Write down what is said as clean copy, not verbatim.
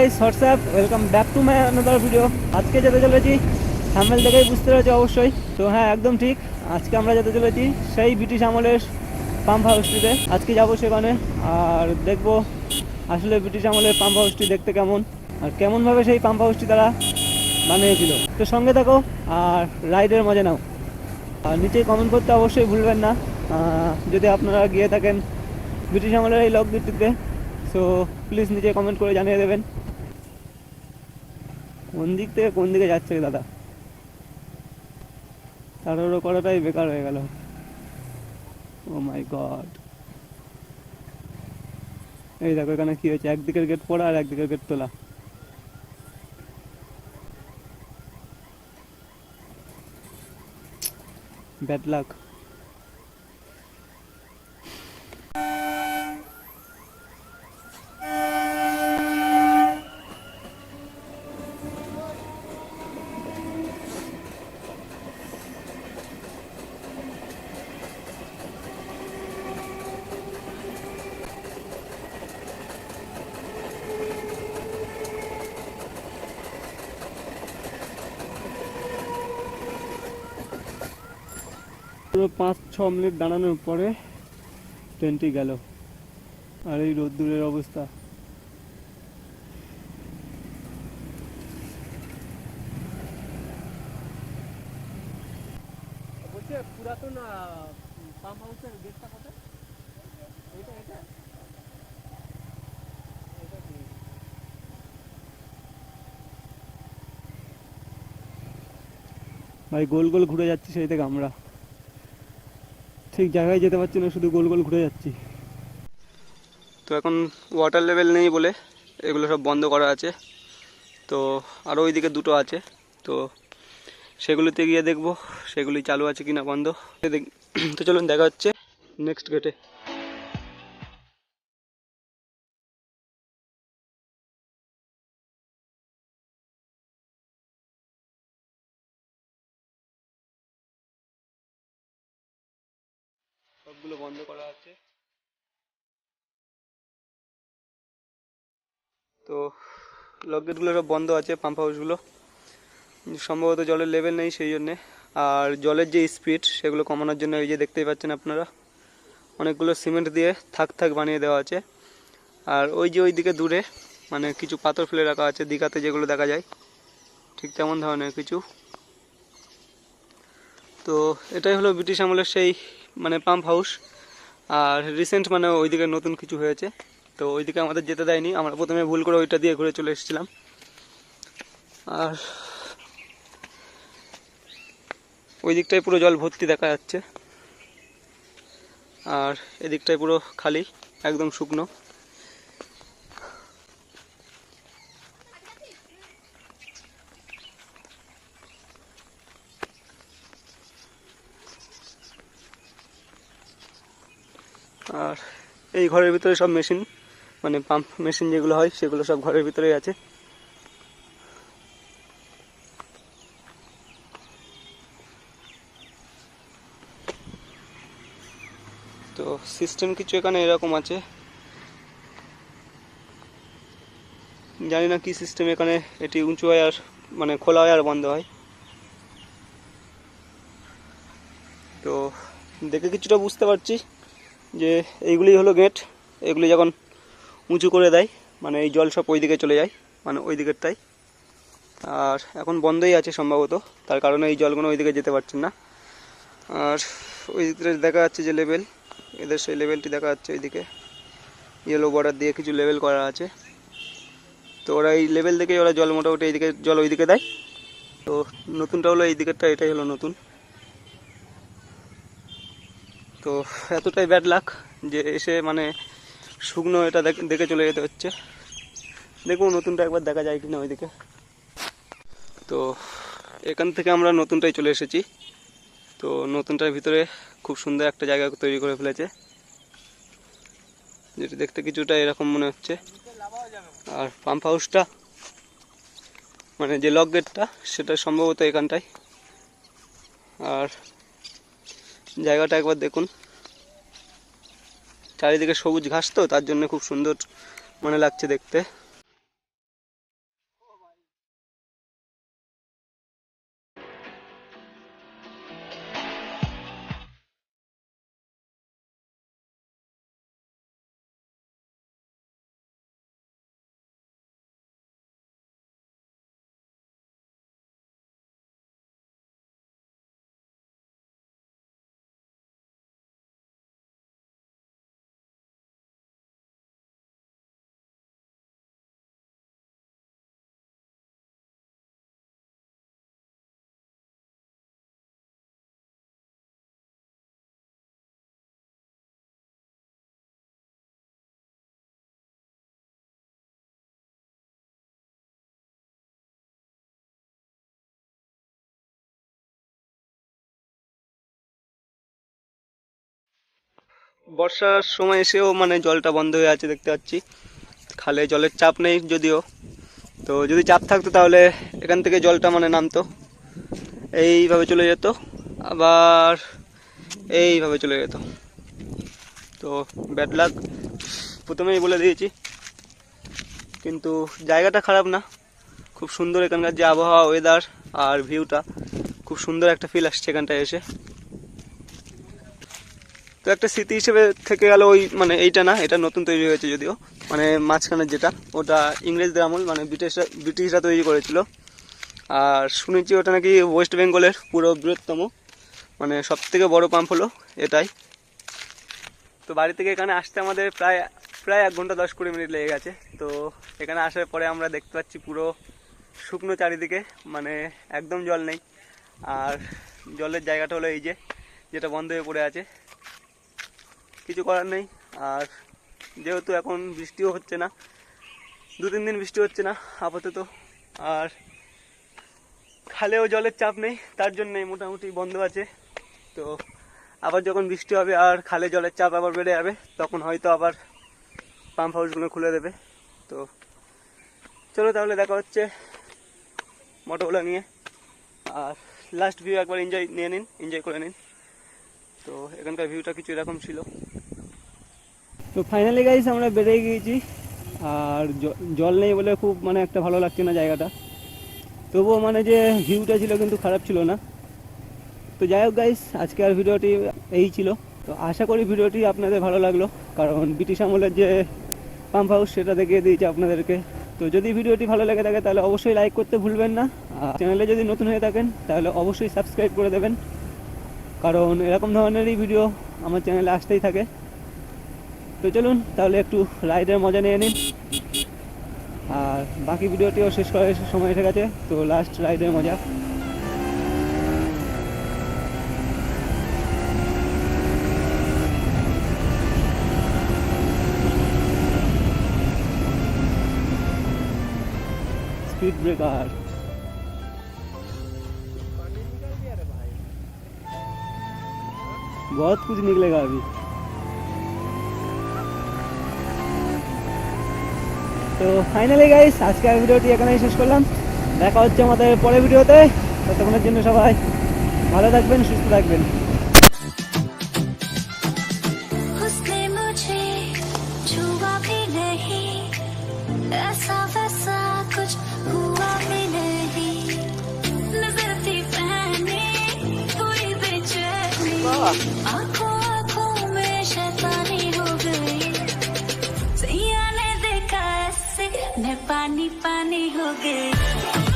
Guys, WhatsApp, welcome back to my another video. আজকে যেতে চলেছি, থাম্বনেল দেখেই বুঝতে পেরেছি অবশ্যই। তো হ্যাঁ, একদম ঠিক, আজকে আমরা যেতে চলেছি সেই ব্রিটিশ আমলের পাম্প হাউসটিতে। আজকে যাবো সেখানে আর দেখবো আসলে ব্রিটিশ আমলের পাম্প হাউসটি দেখতে কেমন, আর কেমনভাবে সেই পাম্প হাউসটি তারা বানিয়েছিল। তো সঙ্গে থাকো আর রাইডের মজা নাও। আর নিচে কমেন্ট করতে অবশ্যই ভুলবেন না যদি আপনারা গিয়ে থাকেন ব্রিটিশ আমলের এই লকগেটটিতে। সো প্লিজ নিচে কমেন্ট করে জানিয়ে দেবেন কোন দিক থেকে কোন দিকে যাচ্ছে দাদা। তাড়াহুড়ো করাটাই বেকার হয়ে গেল। ও মাই গড, এই দেখো এখানে কি হয়েছে, একদিকের গেট পড়া আর একদিকের গেট তোলা। Bad luck. পুরো 5-6 মিনিট দাঁড়ানোর পরে ট্রেনটি গেল, আর এই রোদ্দুরের অবস্থা। পুরাতন পাম্প হাউসের গেটটা কোথায়? এটা এটা ভাই, গোল গোল ঘুরে যাচ্ছি সেই থেকে আমরা, ঠিক জায়গায় যেতে পারছি না, শুধু গোল গোল ঘুরে যাচ্ছি। তো এখন ওয়াটার লেভেল নেই বলে এগুলো সব বন্ধ করা আছে। তো আরও ওইদিকে দুটো আছে, তো সেগুলোতে গিয়ে দেখবো সেগুলি চালু আছে কিনা বন্ধ। তো চলুন, দেখা হচ্ছে নেক্সট গেটে। সবগুলো বন্ধ করা আছে। তো লক গেটগুলো সব বন্ধ আছে, পাম্প হাউসগুলো। সম্ভবত জলের লেভেল নেই সেই জন্যে, আর জলের যে স্পিড সেগুলো কমানোর জন্য এই যে দেখতেই পাচ্ছেন আপনারা, অনেকগুলো সিমেন্ট দিয়ে থাক থাক বানিয়ে দেওয়া আছে। আর ওই যে ওই দিকে দূরে মানে কিছু পাথর ফেলে রাখা আছে, দীঘাতে যেগুলো দেখা যায় ঠিক তেমন ধরনের কিছু। তো এটাই হলো ব্রিটিশ আমলের সেই মানে পাম্প হাউস। আর রিসেন্ট মানে ওইদিকে নতুন কিছু হয়েছে, তো ওইদিকে আমাদের যেতে দেয়নি, আমরা প্রথমে ভুল করে ওইটা দিয়ে ঘুরে চলে এসেছিলাম। আর ওই দিকটায় পুরো জল ভর্তি দেখা যাচ্ছে, আর এদিকটায় পুরো খালি, একদম শুকনো। আর এই ঘরের ভিতরে সব মেশিন, মানে পাম্প মেশিন যেগুলো হয় সেগুলো সব ঘরের ভিতরেই আছে। তো সিস্টেম কিছু এখানে এরকম আছে, জানি না কি সিস্টেম এখানে। এটি উঁচু হয় আর মানে খোলা হয় আর বন্ধ হয়। তো দেখে কিছুটা বুঝতে পারছি যে এইগুলি হলো গেট। এগুলি যখন উঁচু করে দেয় মানে এই জল সব ওই দিকে চলে যায়, মানে ওই দিকেরটাই। আর এখন বন্ধই আছে সম্ভবত, তার কারণে এই জলগুলো ওই দিকে যেতে পারছেন না। আর ওই দিকে দেখা যাচ্ছে যে লেভেল, এদের সেই লেভেলটি দেখা যাচ্ছে ওইদিকে ইয়েলো বর্ডার দিয়ে কিছু লেভেল করা আছে। তো ওরা এই লেভেল থেকে ওরা জল মোটামুটি এইদিকে জল ওইদিকে দেয়। তো নতুনটা হলো এই দিকেরটা, এটাই হলো নতুন। তো এতটাই ব্যাড লাক যে এসে মানে শুকনো এটা দেখে চলে যেতে হচ্ছে। দেখুন নতুনটা একবার দেখা যায় কিনা ওইদিকে। তো এখান থেকে আমরা নতুনটাই চলে এসেছি। তো নতুনটার ভিতরে খুব সুন্দর একটা জায়গা তৈরি করে ফেলেছে, যেটা দেখতে কিছুটা এরকম মনে হচ্ছে। আর পাম্প হাউসটা মানে যে লক গেটটা সেটা সম্ভবত এখানটায়। আর জায়গাটা একবার দেখুন, চারিদিকে সবুজ ঘাস, তো তার জন্য খুব সুন্দর মানে লাগছে দেখতে। বর্ষার সময় এসেও মানে জলটা বন্ধ হয়ে আছে দেখতে পাচ্ছি। খালে জলের চাপ নেই যদিও, তো যদি চাপ থাকতো তাহলে এখান থেকে জলটা মানে নামতো, এইভাবে চলে যেত, আবার এইভাবে চলে যেত। তো ব্যাড লাক প্রথমেই বলে দিয়েছি, কিন্তু জায়গাটা খারাপ না, খুব সুন্দর। এখানকার যে আবহাওয়া, ওয়েদার আর ভিউটা খুব সুন্দর একটা ফিল আসছে এখানটায় এসে। তো একটা স্মৃতি হিসেবে থেকে গেল ওই মানে এইটা না, এটা নতুন তৈরি হয়েছে যদিও, মানে মাঝখানের যেটা ওটা ইংরেজদের আমল, মানে ব্রিটিশরা তৈরি করেছিল। আর শুনেছি ওটা নাকি ওয়েস্ট বেঙ্গলের পুরো বৃহত্তম, মানে সব থেকে বড় পাম্প হলো এটাই। তো বাড়ি থেকে এখানে আসতে আমাদের প্রায় 1 ঘন্টা 10-20 মিনিট লেগে গেছে। তো এখানে আসার পরে আমরা দেখতে পাচ্ছি পুরো শুকনো চারিদিকে, মানে একদম জল নেই। আর জলের জায়গাটা হলো এই যে, যেটা বন্ধ হয়ে পড়ে আছে, কিছু করার নেই। আর যেহেতু এখন বৃষ্টিও হচ্ছে না, 2-3 দিন বৃষ্টি হচ্ছে না আপাতত, আর খালেও জলের চাপ নেই, তার জন্যই মোটামুটি বন্ধ আছে। তো আবার যখন বৃষ্টি হবে আর খালে জলের চাপ আবার বেড়ে যাবে, তখন হয়তো আবার পাম্প হাউসগুলো খুলে দেবে। তো চলো তাহলে দেখা হচ্ছে মোটরগুলো নিয়ে। আর লাস্ট ভিউ একবার এনজয় করে নিন। তো এখানকার ভিউটা কিছু এরকম ছিল। তো ফাইনালি গাইস আমরা বেরিয়ে গিয়েছি, আর জল নেই বলে খুব মানে একটা ভালো লাগছে না জায়গাটা, তবুও মানে যে ভিউটা ছিল কিন্তু খারাপ ছিল না। তো যাই হোক গাইস, আজকে আর ভিডিওটি এই ছিল। তো আশা করি ভিডিওটি আপনাদের ভালো লাগলো, কারণ ব্রিটিশ আমলের যে পাম্প হাউস সেটা দেখিয়ে দিয়েছি আপনাদেরকে। তো যদি ভিডিওটি ভালো লেগে থাকে তাহলে অবশ্যই লাইক করতে ভুলবেন না, আর চ্যানেলে যদি নতুন হয়ে থাকেন তাহলে অবশ্যই সাবস্ক্রাইব করে দেবেন, কারণ এরকম ধরনেরই ভিডিও আমার চ্যানেলে আসতেই থাকে। তো চলুন তাহলে একটু রাইডের মজা নিয়ে নিন, আর বাকি ভিডিওটিও শেষ করার সময় এসে গেছে। তো লাস্ট রাইডের মজা। स्पीड ब्रेकर बहुत कुछ निकलेगा अभी। তো ফাইনালি গাইস আজকের ভিডিওটি এখানেই শেষ করলাম। দেখা হচ্ছে আমাদের পরের ভিডিওতে। ততক্ষণের জন্য সবাই ভালো থাকবেন, সুস্থ থাকবেন। ऐसा वैसा कुछ हुआ भी नहीं, नजर थी पहने पूरी बेचैनी, आंखों में शैतानी हो गई, सैया ने देखा ऐसे मैं पानी हो गई।